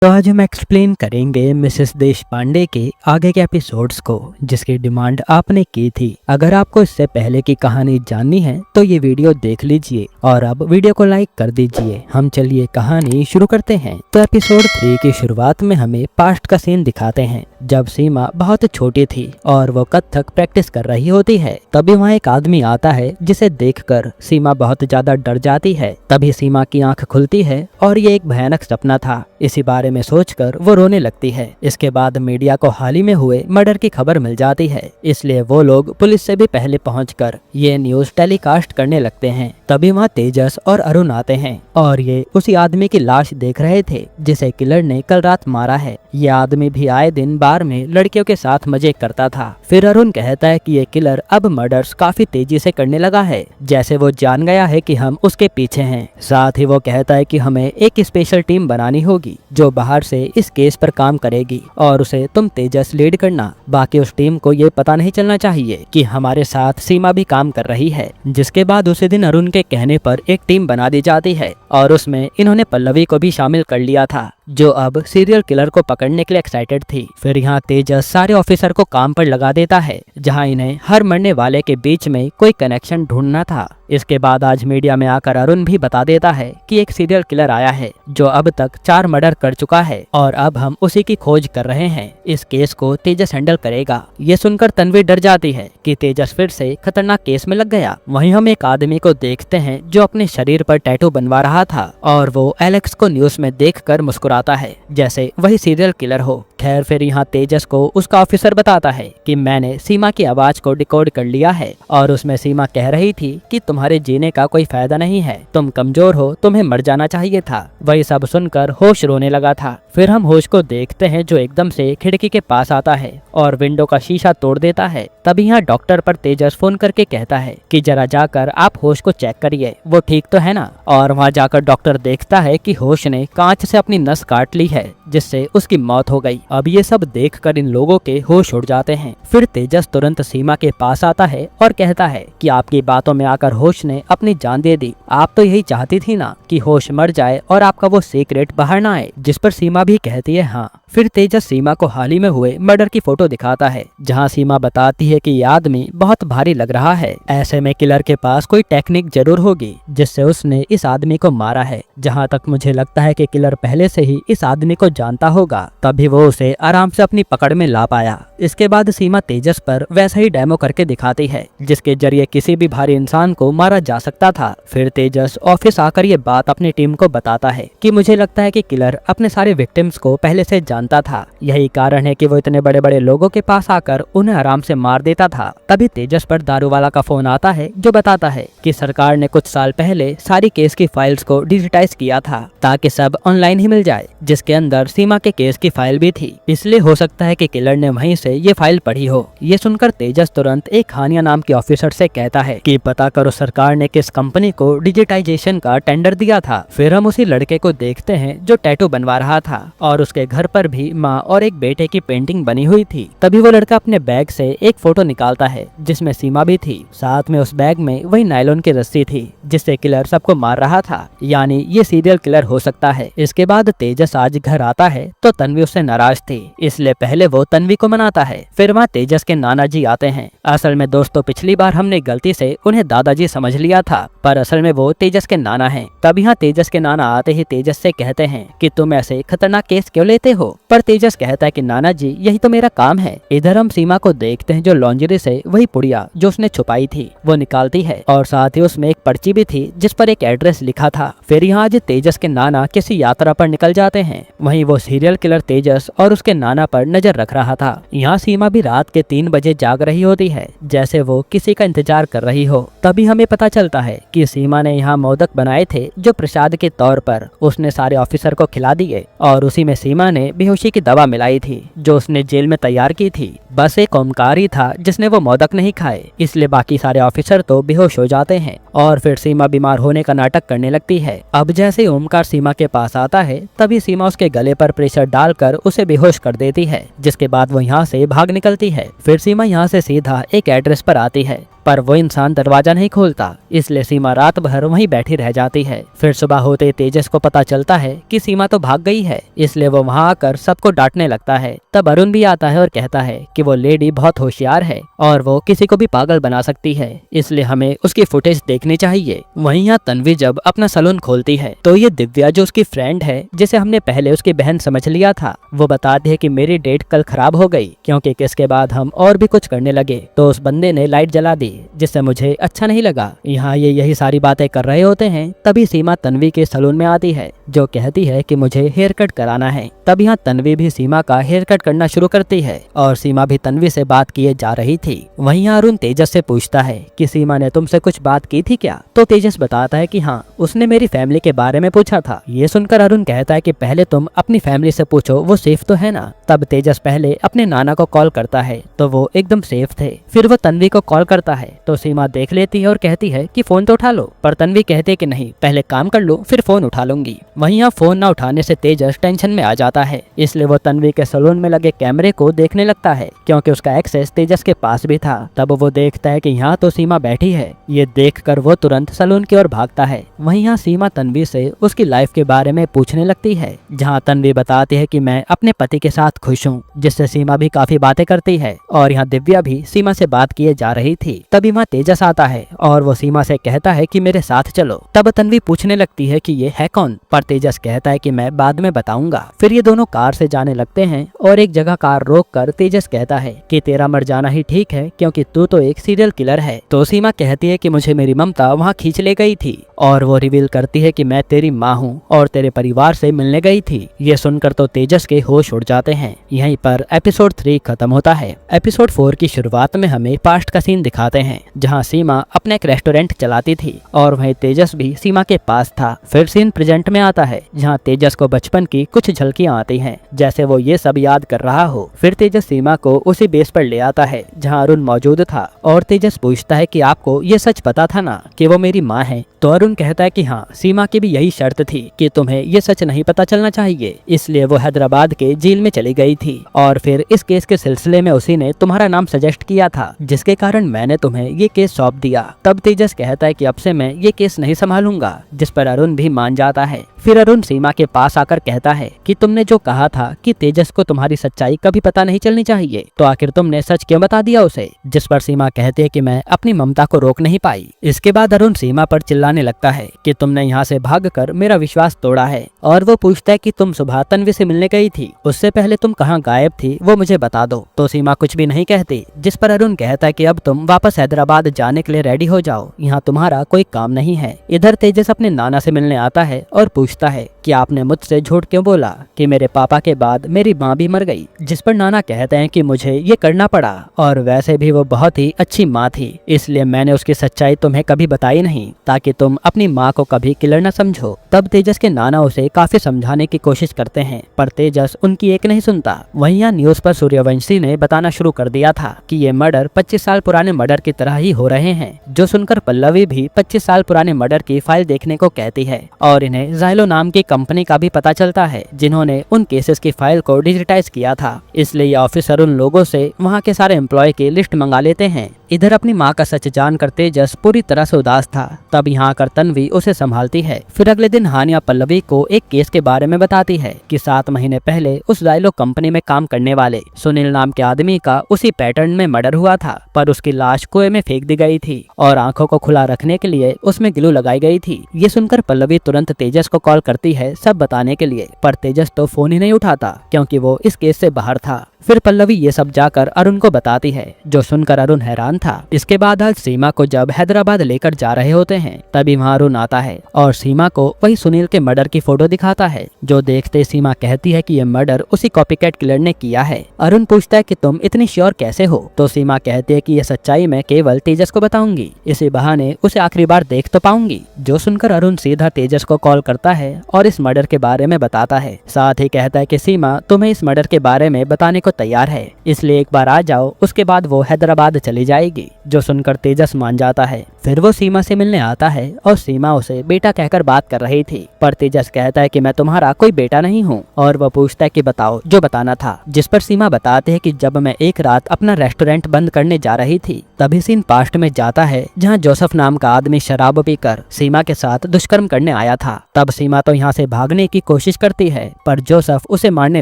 तो आज हम एक्सप्लेन करेंगे मिसेस देश पांडे के आगे के एपिसोड्स को, जिसकी डिमांड आपने की थी। अगर आपको इससे पहले की कहानी जाननी है तो ये वीडियो देख लीजिए और अब वीडियो को लाइक कर दीजिए। हम चलिए कहानी शुरू करते हैं। तो एपिसोड 3 की शुरुआत में हमें पास्ट का सीन दिखाते हैं, जब सीमा बहुत छोटी थी और वो कथक प्रैक्टिस कर रही होती है। तभी वहाँ एक आदमी आता है जिसे देखकर सीमा बहुत ज्यादा डर जाती है। तभी सीमा की आंख खुलती है और ये एक भयानक सपना था। इसी बारे में सोचकर वो रोने लगती है। इसके बाद मीडिया को हाल ही में हुए मर्डर की खबर मिल जाती है, इसलिए वो लोग पुलिस से भी पहले पहुंचकर ये न्यूज टेलीकास्ट करने लगते हैं। तभी वहाँ तेजस और अरुण आते हैं और ये उसी आदमी की लाश देख रहे थे जिसे किलर ने कल रात मारा है। ये आदमी भी आए दिन बार में लड़कियों के साथ मजे करता था। फिर अरुण कहता है कि ये किलर अब मर्डर्स काफी तेजी से करने लगा है, जैसे वो जान गया है कि हम उसके पीछे हैं। साथ ही वो कहता है कि हमें एक स्पेशल टीम बनानी होगी जो बाहर से इस केस पर काम करेगी और उसे तुम तेजस लीड करना। बाकी उस टीम को ये पता नहीं चलना चाहिए कि हमारे साथ सीमा भी काम कर रही है। जिसके बाद उसी दिन अरुण के कहने पर एक टीम बना दी जाती है और उसमें इन्होंने पल्लवी को भी शामिल कर लिया था, जो अब सीरियल किलर को पकड़ने के लिए एक्साइटेड थी। फिर यहाँ तेजस सारे ऑफिसर को काम पर लगा देता है, जहाँ इन्हें हर मरने वाले के बीच में कोई कनेक्शन ढूंढना था। इसके बाद आज मीडिया में आकर अरुण भी बता देता है कि एक सीरियल किलर आया है जो अब तक 4 मर्डर कर चुका है और अब हम उसी की खोज कर रहे हैं। इस केस को तेजस हैंडल करेगा। ये सुनकर तन्वी डर जाती है कि तेजस फिर से खतरनाक केस में लग गया। वहीं हम एक आदमी को देखते हैं जो अपने शरीर पर टैटू बनवा रहा था और वो एलेक्स को न्यूज में देखकर मुस्कुराता है, जैसे वही सीरियल किलर हो। खैर फिर यहाँ तेजस को उसका ऑफिसर बताता है कि मैंने सीमा की आवाज को डिकोड कर लिया है और उसमें सीमा कह रही थी कि तुम्हारे जीने का कोई फायदा नहीं है, तुम कमजोर हो, तुम्हें मर जाना चाहिए था। वही सब सुनकर होश रोने लगा था। फिर हम होश को देखते हैं जो एकदम से खिड़की के पास आता है और विंडो का शीशा तोड़ देता है। तभी यहाँ डॉक्टर पर तेजस फोन करके कहता है कि जरा जाकर आप होश को चेक करिए, वो ठीक तो है ना। और वहाँ जाकर डॉक्टर देखता है कि होश ने कांच से अपनी नस काट ली है, जिससे उसकी मौत हो गई। अब ये सब देखकर इन लोगों के होश उड़ जाते हैं। फिर तेजस तुरंत सीमा के पास आता है और कहता है कि आपकी बातों में आकर होश ने अपनी जान दे दी। आप तो यही चाहती थी ना कि होश मर जाए और आपका वो सीक्रेट बाहर ना आए। जिस पर सीमा भी कहती है हाँ। फिर तेजस सीमा को हाल ही में हुए मर्डर की फोटो दिखाता है, जहां सीमा बताती है कि ये आदमी बहुत भारी लग रहा है। ऐसे में किलर के पास कोई टेक्निक जरूर होगी जिससे उसने इस आदमी को मारा है। जहां तक मुझे लगता है कि किलर पहले से ही इस आदमी को जानता होगा, तभी वो उसे आराम से अपनी पकड़ में ला पाया। इसके बाद सीमा तेजस पर वैसा ही डेमो करके दिखाती है जिसके जरिए किसी भी भारी इंसान को मारा जा सकता था। फिर तेजस ऑफिस आकर ये बात अपनी टीम को बताता है कि मुझे लगता है कि किलर अपने सारे विक्टिम्स को पहले से जानता था, यही कारण है कि वो इतने बड़े बड़े लोगों के पास आकर उन्हें आराम से मार देता था। तभी तेजस पर दारू वाला का फोन आता है जो बताता है कि सरकार ने कुछ साल पहले सारी केस की फाइल्स को डिजिटाइज किया था ताकि सब ऑनलाइन ही मिल जाए, जिसके अंदर सीमा के केस की फाइल भी थी। इसलिए हो सकता है कि किलर ने वहीं से ये फाइल पढ़ी हो। ये सुनकर तेजस तुरंत एक हानिया नाम के ऑफिसर से कहता है कि पता करो सरकार ने किस कंपनी को डिजिटाइजेशन का टेंडर दिया था। फिर हम उसी लड़के को देखते हैं जो टैटू बनवा रहा था और उसके घर पर भी माँ और एक बेटे की पेंटिंग बनी हुई थी। तभी वो लड़का अपने बैग से एक फोटो निकालता है जिसमें सीमा भी थी। साथ में उस बैग में वही नायलॉन की रस्सी थी जिससे किलर सबको मार रहा था, यानी ये सीरियल किलर हो सकता है। इसके बाद तेजस आज घर आता है तो तन्वी उससे नाराज थी, इसलिए पहले वो तन्वी को मनाता है। फिर वहाँ तेजस के नाना जी आते हैं। असल में दोस्तों पिछली बार हमने गलती से उन्हें दादाजी समझ लिया था, पर असल में वो तेजस के नाना हैं। तब यहाँ तेजस के नाना आते ही तेजस से कहते हैं कि तुम ऐसे खतरनाक केस क्यों लेते हो। पर तेजस कहता है कि नाना जी यही तो मेरा काम है। इधर हम सीमा को देखते हैं जो लॉन्ड्री से वही पुड़िया जो उसने छुपाई थी वो निकालती है और साथ ही उसमें एक पर्ची भी थी जिस पर एक एड्रेस लिखा था। फिर यहाँ आज तेजस के नाना किसी यात्रा पर निकल जाते हैं। वहीं वो सीरियल किलर तेजस और उसके नाना पर नजर रख रहा था। यहाँ सीमा भी रात के 3 बजे जाग रही होती है, जैसे वो किसी का इंतजार कर रही हो। तभी हमें पता चलता है कि सीमा ने यहाँ मोदक बनाए थे जो प्रसाद के तौर पर उसने सारे ऑफिसर को खिला दिए और उसी में सीमा ने बेहोशी की दवा मिलाई थी जो उसने जेल में तैयार की थी। बस एक ओमकार ही था जिसने वो मोदक नहीं खाए, इसलिए बाकी सारे ऑफिसर तो बेहोश हो जाते हैं और फिर सीमा बीमार होने का नाटक करने लगती है। अब जैसे ओमकार सीमा के पास आता है तभी सीमा उसके गले पर प्रेशर डालकर उसे बेहोश कर देती है, जिसके बाद वो यहाँ से भाग निकलती है। फिर सीमा यहाँ से सीधा एक एड्रेस पर आती है पर वो इंसान दरवाजा नहीं खोलता, इसलिए सीमा रात भर वहीं बैठी रह जाती है। फिर सुबह होते तेजस को पता चलता है कि सीमा तो भाग गई है, इसलिए वो वहाँ आकर सबको डांटने लगता है। तब अरुण भी आता है और कहता है कि वो लेडी बहुत होशियार है और वो किसी को भी पागल बना सकती है, इसलिए हमें उसकी फुटेज देखनी चाहिए। वहीं यहाँ तन्वी जब अपना सलून खोलती है तो ये दिव्या जो उसकी फ्रेंड है, जिसे हमने पहले उसकी बहन समझ लिया था, वो बताती है कि मेरी डेट कल खराब हो गई क्योंकि इसके बाद हम और भी कुछ करने लगे तो उस बंदे ने लाइट जला दी, जिससे मुझे अच्छा नहीं लगा। यहाँ ये यही सारी बातें कर रहे होते हैं, तभी सीमा तन्वी के सलून में आती है जो कहती है कि मुझे हेयर कट कराना है। तब यहाँ तन्वी भी सीमा का हेयर कट करना शुरू करती है और सीमा भी तन्वी से बात किए जा रही थी। वहीं अरुण तेजस से पूछता है कि सीमा ने तुमसे कुछ बात की थी क्या? तो तेजस बताता है कि हाँ, उसने मेरी फैमिली के बारे में पूछा था। ये सुनकर अरुण कहता है कि पहले तुम अपनी फैमिली से पूछो, वो सेफ तो है ना। तब तेजस पहले अपने नाना को कॉल करता है तो वो एकदम सेफ थे। फिर वो तन्वी को कॉल करता है तो सीमा देख लेती है और कहती है कि फोन तो उठा लो, पर तन्वी कहते कि नहीं, पहले काम कर लो फिर फोन उठा लूंगी। वहीं यहाँ फोन न उठाने से तेजस टेंशन में आ जाता है, इसलिए वो तन्वी के सलून में लगे कैमरे को देखने लगता है क्योंकि उसका एक्सेस तेजस के पास भी था। तब वो देखता है कि यहाँ तो सीमा बैठी है। ये देखकर वो तुरंत सलून की ओर भागता है। वहीं यहाँ सीमा तन्वी से उसकी लाइफ के बारे में पूछने लगती है, जहाँ तन्वी बताती है कि मैं अपने पति के साथ खुश हूँ, जिससे सीमा भी काफी बातें करती है। और यहाँ दिव्या भी सीमा से बात किए जा रही थी। तभी वहाँ तेजस आता है और वो सीमा से कहता है कि मेरे साथ चलो। तब तन्वी पूछने लगती है कि ये है कौन, पर तेजस कहता है कि मैं बाद में बताऊंगा। फिर ये दोनों कार से जाने लगते हैं और एक जगह कार रोककर तेजस कहता है कि तेरा मर जाना ही ठीक है क्योंकि तू तो एक सीरियल किलर है। तो सीमा कहती है कि मुझे मेरी ममता वहाँ खींच ले गई थी और वो रिवील करती है कि मैं तेरी माँ हूँ और तेरे परिवार से मिलने गई थी। ये सुनकर तो तेजस के होश उड़ जाते हैं। यहीं पर एपिसोड 3 खत्म होता है। एपिसोड 4 की शुरुआत में हमें पास्ट का सीन दिखाते हैं जहाँ सीमा अपना एक रेस्टोरेंट चलाती थी और वहीं तेजस भी सीमा के पास था। फिर सीन प्रेजेंट में आता है जहाँ तेजस को बचपन की कुछ झलकियाँ आती हैं, जैसे वो ये सब याद कर रहा हो। फिर तेजस सीमा को उसी बेस पर ले आता है जहाँ अरुण मौजूद था और तेजस पूछता है कि आपको ये सच पता था ना कि वो मेरी माँ है? तो अरुण कहता है कि हाँ, सीमा की भी यही शर्त थी कि तुम्हें ये सच नहीं पता चलना चाहिए, इसलिए वो हैदराबाद के जेल में चली गई थी और फिर इस केस के सिलसिले में उसी ने तुम्हारा नाम सजेस्ट किया था, जिसके कारण मैंने तुम्हें ये केस सौंप दिया। तब तेजस कहता है कि अब से मैं ये केस नहीं संभालूंगा, जिस पर अरुण भी मान जाता है। फिर अरुण सीमा के पास आकर कहता है कि तुमने जो कहा था कि तेजस को तुम्हारी सच्चाई कभी पता नहीं चलनी चाहिए, तो आखिर तुमने सच क्यों बता दिया उसे? जिस पर सीमा कहती है कि मैं अपनी ममता को रोक नहीं पाई। इसके बाद अरुण सीमा पर चिल्लाने लगता है कि तुमने यहाँ से भागकर मेरा विश्वास तोड़ा है और वो पूछता है कि तुम सुबह तन्वी से मिलने गई थी, उससे पहले तुम कहाँ गायब थी वो मुझे बता दो। तो सीमा कुछ भी नहीं कहती, जिस पर अरुण कहता है कि अब तुम वापस हैदराबाद जाने के लिए रेडी हो जाओ, यहाँ तुम्हारा कोई काम नहीं है। इधर तेजस अपने नाना से मिलने आता है और पूछता है कि आपने मुझसे झूठ क्यों बोला कि मेरे पापा के बाद मेरी माँ भी मर गई, जिस पर नाना कहते हैं कि मुझे ये करना पड़ा और वैसे भी वो बहुत ही अच्छी माँ थी, इसलिए मैंने उसकी सच्चाई तुम्हें कभी बताई नहीं ताकि तुम अपनी माँ को कभी किलर न समझो। तब तेजस के नाना उसे काफी समझाने की कोशिश करते हैं, पर तेजस उनकी एक नहीं सुनता। वहीं यहाँ न्यूज पर सूर्यवंशी ने बताना शुरू कर दिया था कि ये मर्डर 25 साल पुराने मर्डर की तरह ही हो रहे हैं, जो सुनकर पल्लवी भी 25 साल पुराने मर्डर की फाइल देखने को कहती है और इन्हें जाइलो नाम की कंपनी का भी पता चलता है जिन्होंने उन केसेस की फाइल को डिजिटाइज किया था। इसलिए ये ऑफिसर उन लोगों से वहाँ के सारे एम्प्लॉय की लिस्ट मंगा लेते हैं। इधर अपनी माँ का सच जानकर तेजस पूरी तरह से उदास था। तब यहाँ आकर तन्वी उसे संभालती है। फिर अगले दिन हानिया पल्लवी को एक केस के बारे में बताती है कि 7 महीने पहले उस जाइलो कंपनी में काम करने वाले सुनील नाम के आदमी का उसी पैटर्न में मर्डर हुआ था, पर उसकी लाश कुएं में फेंक दी गई थी और आंखों को खुला रखने के लिए उसमें ग्लू लगाई गई थी। ये सुनकर पल्लवी तुरंत तेजस को कॉल करती है सब बताने के लिए, पर तेजस तो फोन ही नहीं उठाता क्योंकि वो इस केस से बाहर था। फिर पल्लवी ये सब जाकर अरुण को बताती है, जो सुनकर अरुण हैरान था। इसके बाद आज सीमा को जब हैदराबाद लेकर जा रहे होते हैं तभी वहाँ अरुण आता है और सीमा को वही सुनील के मर्डर की फोटो दिखाता है, जो देखते सीमा कहती है कि ये मर्डर उसी कॉपीकैट किलर ने किया है। अरुण पूछता है कि तुम इतनी श्योर कैसे हो? तो सीमा कहती है कि ये सच्चाई मैं केवल तेजस को बताऊंगी, इसी बहाने उसे आखिरी बार देख तो पाऊंगी। जो सुनकर अरुण सीधा तेजस को कॉल करता है और इस मर्डर के बारे में बताता है। साथ ही कहता है कि सीमा तुम्हें इस मर्डर के बारे में बताने को को तैयार है, इसलिए एक बार आ जाओ, उसके बाद वो हैदराबाद चली जाएगी। जो सुनकर तेजस मान जाता है। फिर वो सीमा से मिलने आता है और सीमा उसे बेटा कहकर बात कर रही थी, पर तेजस कहता है कि मैं तुम्हारा कोई बेटा नहीं हूँ। और वो पूछता है कि बताओ जो बताना था, जिस पर सीमा बताते है कि जब मैं एक रात अपना रेस्टोरेंट बंद करने जा रही थी, तभी सीन पास्ट में जाता है जहाँ जोसेफ नाम का आदमी शराब पीकर सीमा के साथ दुष्कर्म करने आया था। तब सीमा तो यहाँ से भागने की कोशिश करती है, पर जोसेफ उसे मारने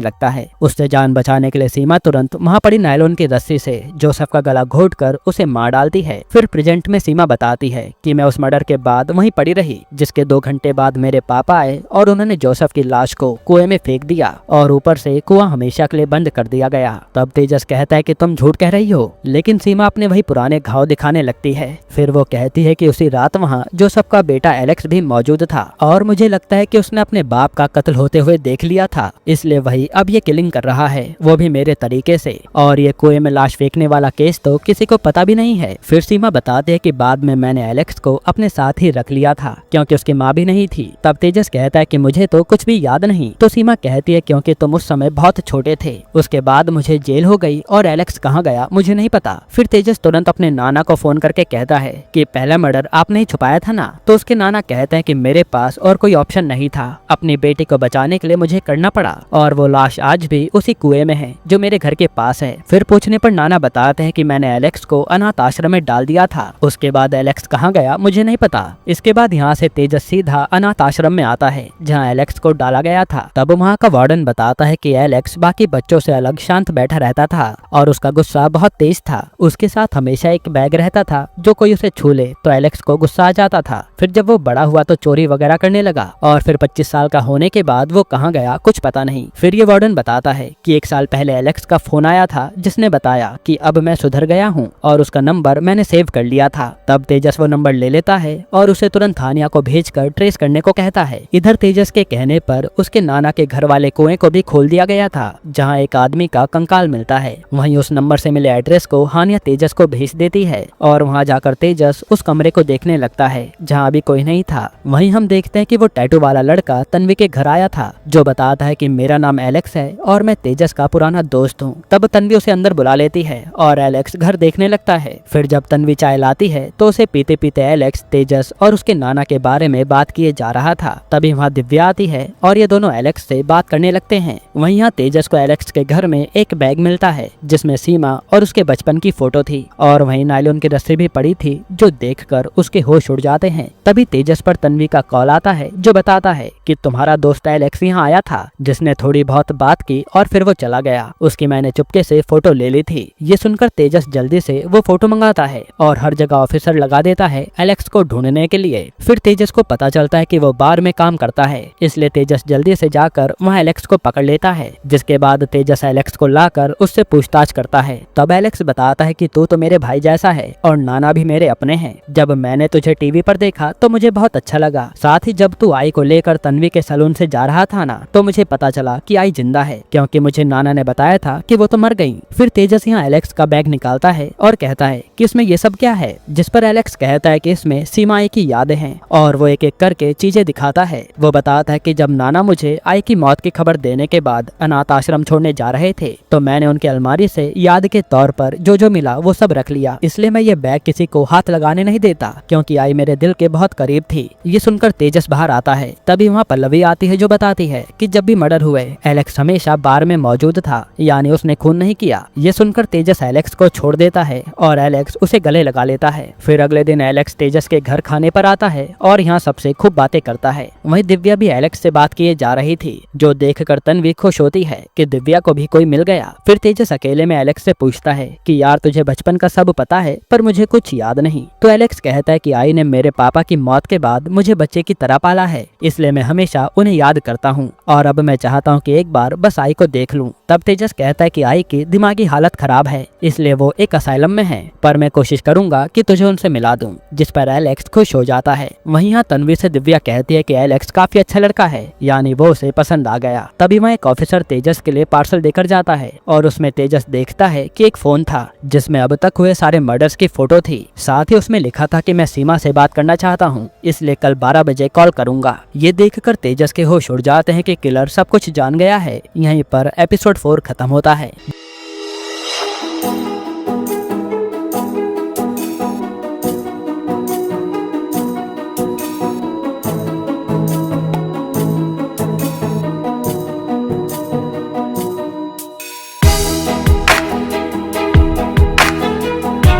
लगता है। उससे जान बचाने के लिए सीमा तुरंत वहाँ पड़ी नायलॉन की रस्सी से जोसेफ का गला घोटकर उसे मार डालती है। फिर प्रेजेंट में सीमा बताती है कि मैं उस मर्डर के बाद वहीं पड़ी रही, जिसके 2 घंटे बाद मेरे पापा आए और उन्होंने जोसेफ की लाश को कुएं में फेंक दिया और ऊपर से कुआं हमेशा के लिए बंद कर दिया गया। तब तेजस कहता है कि तुम झूठ कह रही हो, लेकिन सीमा अपने वही पुराने घाव दिखाने लगती है। फिर वो कहती है कि उसी रात वहाँ जोसेफ का बेटा एलेक्स भी मौजूद था और मुझे लगता है कि उसने अपने बाप का कत्ल होते हुए देख लिया था, इसलिए वही अब ये किलिंग कर रहा है, वो भी मेरे तरीके से। और ये कुएं में लाश फेंकने वाला केस तो किसी को पता भी नहीं है। फिर सीमा बताते है कि बाद में मैंने एलेक्स को अपने साथ ही रख लिया था क्योंकि उसकी माँ भी नहीं थी। तब तेजस कहता है कि मुझे तो कुछ भी याद नहीं। तो सीमा कहती है क्योंकि तुम उस समय बहुत छोटे थे, उसके बाद मुझे जेल हो गई और एलेक्स कहाँ गया मुझे नहीं पता। फिर तेजस तुरंत अपने नाना को फोन करके कहता है कि पहला मर्डर आपने ही छुपाया था ना। तो उसके नाना कहते हैं कि मेरे पास और कोई ऑप्शन नहीं था, अपनी बेटी को बचाने के लिए मुझे करना पड़ा और वो लाश आज भी उसी कुएं में है जो मेरे घर के पास है। फिर पूछने पर नाना बताते हैं कि मैंने एलेक्स को अनाथ आश्रम में डाल दिया था, उसके बाद एलेक्स कहाँ गया मुझे नहीं पता। इसके बाद यहाँ से तेजस सीधा अनाथ आश्रम में आता है जहाँ एलेक्स को डाला गया था। तब वहाँ का वार्डन बताता है कि एलेक्स बाकी बच्चों से अलग शांत बैठा रहता था और उसका गुस्सा बहुत तेज था। उसके साथ हमेशा एक बैग रहता था, जो कोई उसे छू ले तो एलेक्स को गुस्सा आ जाता था। फिर जब वो बड़ा हुआ तो चोरी वगैरह करने लगा और फिर 25 साल का होने के बाद वो कहाँ गया कुछ पता नहीं। फिर ये वार्डन बताता है कि 1 साल पहले एलेक्स का फोन आया था जिसने बताया कि अब मैं सुधर गया हूँ और उसका नंबर मैंने सेव कर लिया था। तब तेजस वो नंबर ले लेता है और उसे तुरंत थानिया को भेजकर ट्रेस करने को कहता है। इधर तेजस के कहने पर उसके नाना के घर वाले कुएं को भी खोल दिया गया था जहाँ एक आदमी का कंकाल मिलता है। वहीं उस नंबर से मिले एड्रेस को हानिया तेजस को भेज देती है और वहाँ जाकर तेजस उस कमरे को देखने लगता है जहाँ अभी कोई नहीं था। वहीं हम देखते हैं कि वो टैटू वाला लड़का तन्वी के घर आया था, जो बताता है कि मेरा नाम एलेक्स है और मैं तेजस का पुराना दोस्त हूँ। तब तन्वी उसे अंदर बुला लेती है और एलेक्स घर देखने लगता है। फिर जब तन्वी चाय लाती है तो उसे पीते पीते एलेक्स तेजस और उसके नाना के बारे में बात किए जा रहा था। तभी वहाँ दिव्या आती है और ये दोनों एलेक्स से बात करने लगते हैं। वहीं यहाँ तेजस को एलेक्स के घर में एक बैग मिलता है जिसमें सीमा और उसके बचपन की फोटो थी और वहीं नायलॉन की रस्सी भी पड़ी थी, जो देखकर उसके होश उड़ जाते हैं। तभी तेजस पर तन्वी का कॉल आता है जो बताता है कि तुम्हारा दोस्त एलेक्स यहाँ आया था, जिसने थोड़ी बहुत बात की और फिर वो चला गया, उसकी मैंने चुपके से फोटो ले ली थी। ये सुनकर तेजस जल्दी से वो फोटो मंगाता है और हर जगह ऑफिसर लगा देता है एलेक्स को ढूंढने के लिए। फिर तेजस को पता चलता है कि वो बार में काम करता है, इसलिए तेजस जल्दी से जाकर वहाँ एलेक्स को पकड़ लेता है। जिसके बाद तेजस एलेक्स को लाकर उससे पूछताछ करता है। तब एलेक्स बताता है कि तू तो मेरे भाई जैसा है और नाना भी मेरे अपने हैं। जब मैंने तुझे टीवी पर देखा तो मुझे बहुत अच्छा लगा, साथ ही जब तू आई को लेकर तन्वी के सैलून से जा रहा था ना, तो मुझे पता चला कि आई जिंदा है, क्योंकि मुझे नाना ने बताया था कि वो तो मर गई। फिर तेजस यहाँ एलेक्स का बैग निकालता है और कहता है कि इसमें ये सब क्या है, जिस पर एलेक्स कहता है कि इसमें सीमाई की यादें हैं और वो एक एक करके चीजें दिखाता है। वो बताता है कि जब नाना मुझे आई की मौत की खबर देने के बाद अनाथ आश्रम छोड़ने जा रहे थे तो मैंने उनकी अलमारी से याद के तौर पर जो जो मिला वो सब रख लिया, इसलिए मैं ये बैग किसी को हाथ लगाने नहीं देता, क्योंकि आई मेरे दिल के बहुत करीब थी। ये सुनकर तेजस बाहर आता है। तभी वहाँ पल्लवी आती है जो बताती है कि जब भी मर्डर हुए एलेक्स हमेशा बार में मौजूद था, यानी उसने खून नहीं किया। ये सुनकर तेजस एलेक्स को छोड़ देता है और एलेक्स उसे गले लगा लेता है। फिर अगले दिन एलेक्स तेजस के घर खाने पर आता है और यहाँ सबसे खूब बातें करता है। वहीं दिव्या भी एलेक्स से बात किए जा रही थी, जो देखकर तन्वी खुश होती है कि दिव्या को भी कोई मिल गया। फिर तेजस अकेले में एलेक्स से पूछता है कि यार तुझे बचपन का सब पता है पर मुझे कुछ याद नहीं। तो एलेक्स कहता है कि आई ने मेरे पापा की मौत के बाद मुझे बच्चे की तरह पाला है, इसलिए मैं हमेशा उन्हें याद करता हूँ और अब मैं चाहता हूँ कि एक बार बस आई को देख लूँ। तब तेजस कहता है कि आई की दिमागी हालत खराब है, इसलिए वो एक असाइलम में है, पर मैं कोशिश करूंगा कि तुझे उनसे मिला दूं। जिस पर एलेक्स खुश हो जाता है। वहीं यहाँ तन्वी से दिव्या कहती है कि एलेक्स काफी अच्छा लड़का है, यानी वो उसे पसंद आ गया। तभी वहाँ एक ऑफिसर तेजस के लिए पार्सल देकर जाता है और उसमें तेजस देखता है कि एक फोन था जिसमें अब तक हुए सारे मर्डर्स की फोटो थी। साथ ही उसमें लिखा था कि मैं सीमा से बात करना चाहता हूँ, इसलिए कल 12 बजे कॉल करूंगा। ये देखकर तेजस के होश उड़ जाते हैं कि किलर सब कुछ जान गया है। यहीं पर एपिसोड 4 खत्म होता है।